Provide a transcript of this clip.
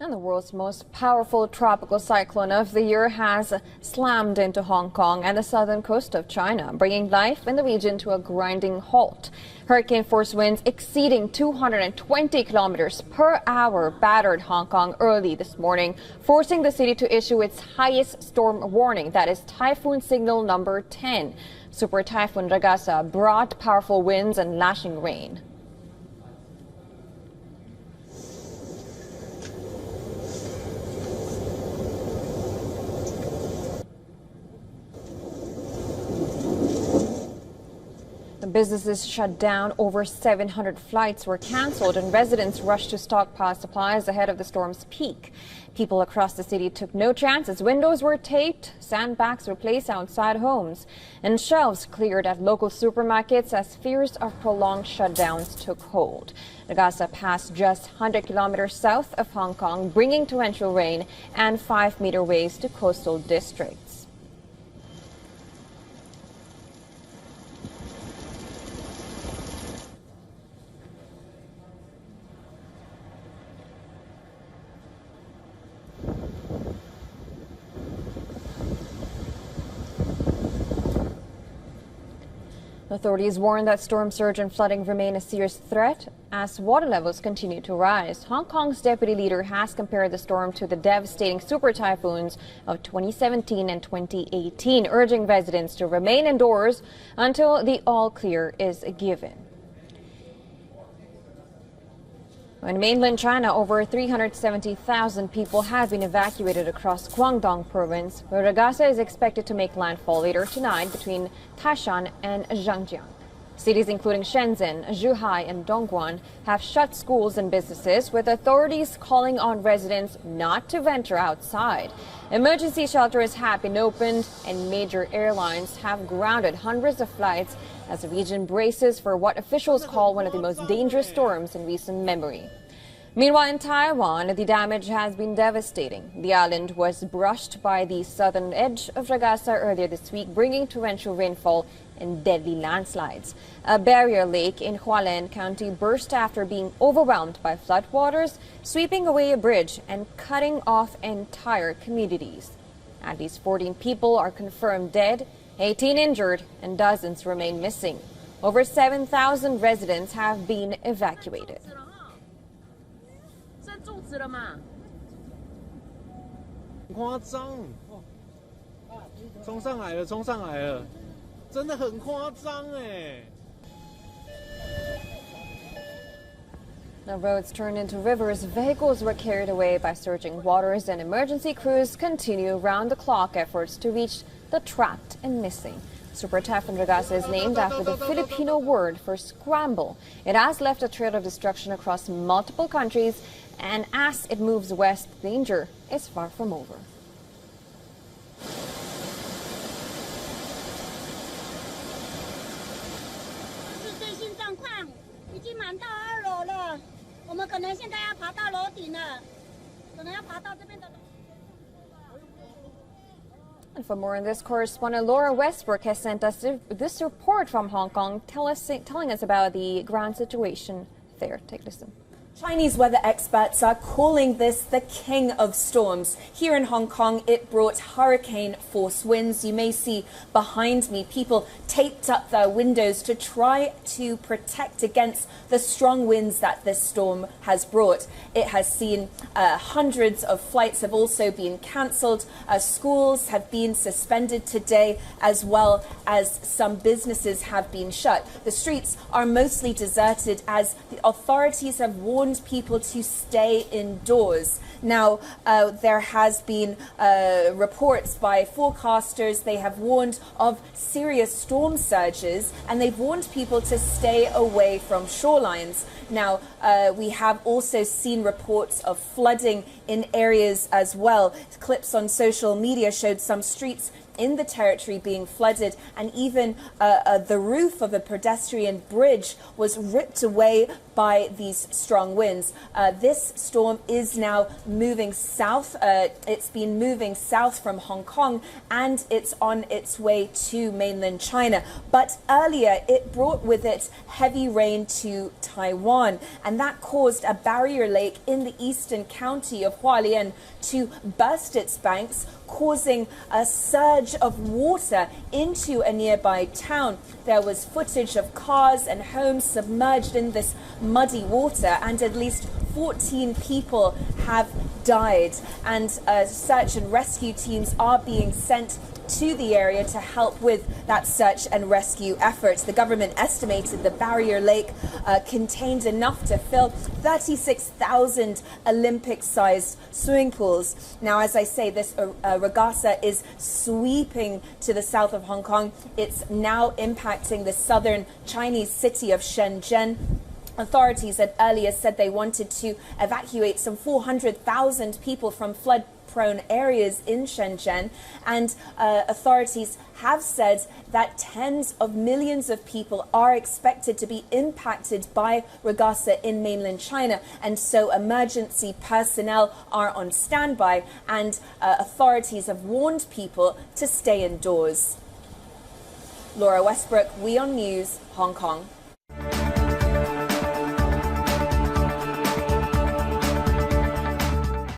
And the world's most powerful tropical cyclone of the year has slammed into Hong Kong and the southern coast of China, bringing life in the region to a grinding halt. Hurricane-force winds exceeding 220 kilometers per hour battered Hong Kong early this morning, forcing the city to issue its highest storm warning, that is Typhoon Signal number 10. Super Typhoon Ragasa brought powerful winds and lashing rain. The businesses shut down, over 700 flights were cancelled, and residents rushed to stockpile supplies ahead of the storm's peak. People across the city took no chances. Windows were taped, sandbags were placed outside homes, and shelves cleared at local supermarkets as fears of prolonged shutdowns took hold. Ragasa passed just 100 kilometers south of Hong Kong, bringing torrential rain and 5-meter waves to coastal districts. Authorities warn that storm surge and flooding remain a serious threat as water levels continue to rise. Hong Kong's deputy leader has compared the storm to the devastating super typhoons of 2017 and 2018, urging residents to remain indoors until the all clear is given. In mainland China, over 370,000 people have been evacuated across Guangdong province, where Ragasa is expected to make landfall later tonight between Taishan and Zhangjiang. Cities including Shenzhen, Zhuhai and Dongguan have shut schools and businesses, with authorities calling on residents not to venture outside. Emergency shelters have been opened and major airlines have grounded hundreds of flights as the region braces for what officials call one of the most dangerous storms in recent memory. Meanwhile, in Taiwan, the damage has been devastating. The island was brushed by the southern edge of Ragasa earlier this week, bringing torrential rainfall and deadly landslides. A barrier lake in Hualien County burst after being overwhelmed by floodwaters, sweeping away a bridge and cutting off entire communities. At least 14 people are confirmed dead, 18 injured, and dozens remain missing. Over 7,000 residents have been evacuated. 夸张，冲上来了，冲上来了，真的很夸张哎。 The roads turned into rivers, vehicles were carried away by surging waters, and emergency crews continue round-the-clock efforts to reach the trapped and missing. Super Typhoon Ragasa is named after the Filipino word for scramble. It has left a trail of destruction across multiple countries, and as it moves west, danger is far from over. And for more on this, correspondent Laura Westbrook has sent us this report from Hong Kong, telling us about the ground situation there. Take a listen. Chinese weather experts are calling this the king of storms. Here in Hong Kong, it brought hurricane-force winds. You may see behind me people taped up their windows to try to protect against the strong winds that this storm has brought. It has seen hundreds of flights have also been cancelled. Schools have been suspended today, as well as some businesses have been shut. The streets are mostly deserted as the authorities have warned people to stay indoors. Now, there has been reports by forecasters. They have warned of serious storm surges, and they've warned people to stay away from shorelines. Now, we have also seen reports of flooding in areas as well. Clips on social media showed some streets in the territory being flooded, and even the roof of a pedestrian bridge was ripped away by these strong winds. This storm is now moving south. It's been moving south from Hong Kong, and it's on its way to mainland China. But earlier, it brought with it heavy rain to Taiwan, and that caused a barrier lake in the eastern county of Hualien to burst its banks, causing a surge of water into a nearby town. There was footage of cars and homes submerged in this muddy water, and at least 14 people have died. And search and rescue teams are being sent to the area to help with that search and rescue efforts. The government estimated the barrier lake contained enough to fill 36,000 Olympic-sized swimming pools. Now, as I say, this Ragasa is sweeping to the south of Hong Kong. It's now impacting the southern Chinese city of Shenzhen. Authorities had earlier said they wanted to evacuate some 400,000 people from flood-prone areas in Shenzhen, and authorities have said that tens of millions of people are expected to be impacted by Ragasa in mainland China, and so emergency personnel are on standby, and authorities have warned people to stay indoors. Laura Westbrook, WION News, Hong Kong.